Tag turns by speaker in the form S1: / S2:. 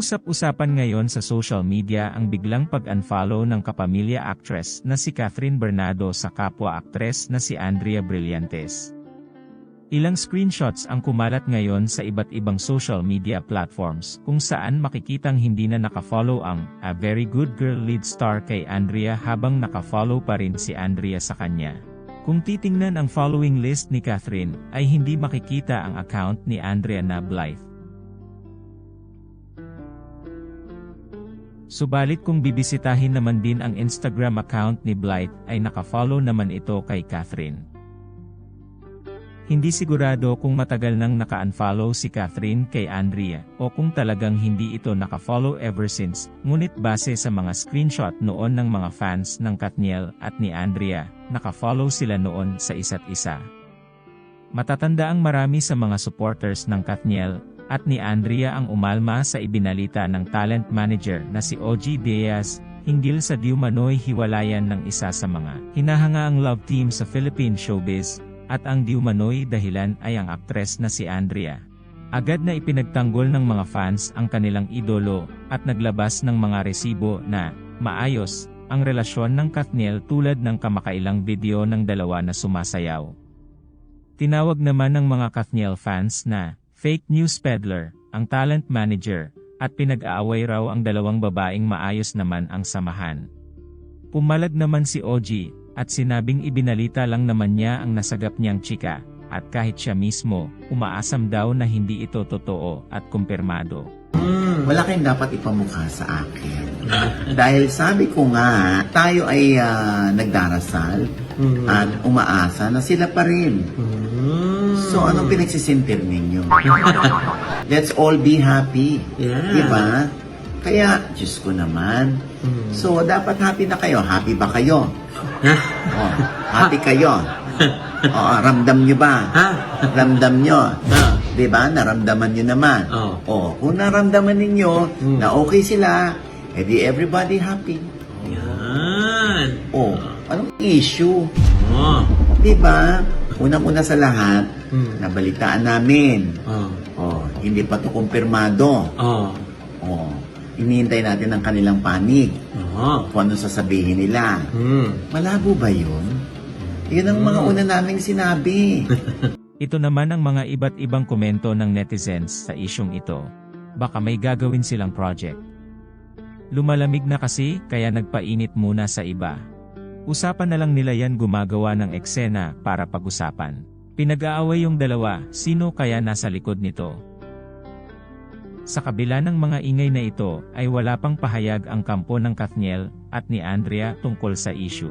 S1: Usap-usapan ngayon sa social media ang biglang pag-unfollow ng kapamilya actress na si Catherine Bernardo sa kapwa aktres na si Andrea Brillantes. Ilang screenshots ang kumalat ngayon sa iba't ibang social media platforms kung saan makikitang hindi na nakafollow ang A Very Good Girl lead star kay Andrea habang nakafollow pa rin si Andrea sa kanya. Kung titingnan ang following list ni Catherine, ay hindi makikita ang account ni Andrea na Blythe. Subalit kung bibisitahin naman din ang Instagram account ni Blythe ay nakafollow naman ito kay Catherine. Hindi sigurado kung matagal nang naka-unfollow si Catherine kay Andrea o kung talagang hindi ito nakafollow ever since, ngunit base sa mga screenshot noon ng mga fans ng Katniel at ni Andrea, nakafollow sila noon sa isa't isa. Matatanda ang marami sa mga supporters ng Katniel at ni Andrea ang umalma sa ibinalita ng talent manager na si OG Diaz, hinggil sa diumanoy hiwalayan ng isa sa mga hinahangaang love team sa Philippine showbiz, at ang diumanoy dahilan ay ang aktres na si Andrea. Agad na ipinagtanggol ng mga fans ang kanilang idolo, at naglabas ng mga resibo na maayos ang relasyon ng Katniel tulad ng kamakailang video ng dalawa na sumasayaw. Tinawag naman ng mga Katniel fans na fake news peddler ang talent manager, at pinag-aaway raw ang dalawang babaeng maayos naman ang samahan. Pumalag naman si OG, at sinabing ibinalita lang naman niya ang nasagap niyang chika, at kahit siya mismo, umaasam daw na hindi ito totoo at kumpirmado.
S2: Wala kayong dapat ipamukha sa akin. Dahil sabi ko nga, tayo ay nagdarasal at umaasa na sila pa rin. So, anong pinagsisintir ninyo? Let's all be happy. Diba? Kaya, Diyos ko naman. So, dapat happy na kayo. Happy ba kayo? Oh, happy kayo. Oh, ramdam nyo ba? Ramdam nyo. Diba? Naramdaman nyo naman. Oh, kung naramdaman ninyo na okay sila, edi everybody happy.
S3: Yan.
S2: Oh, anong issue? Diba? Unang-una sa lahat, nabalitaan namin. Oh, hindi pa to kumpirmado. Oh, hinihintay natin ang kanilang panig. Kung ano sasabihin nila. Malabo ba yun? Yun ang mga una naming sinabi.
S1: Ito naman ang mga iba't ibang komento ng netizens sa isyong ito. Baka may gagawin silang project. Lumalamig na kasi, kaya nagpainit muna sa iba. Usapan na lang nila yan gumagawa ng eksena para pag-usapan. Pinag-aaway yung dalawa, sino kaya nasa likod nito? Sa kabila ng mga ingay na ito, ay wala pang pahayag ang kampo ng Katniel at ni Andrea tungkol sa issue.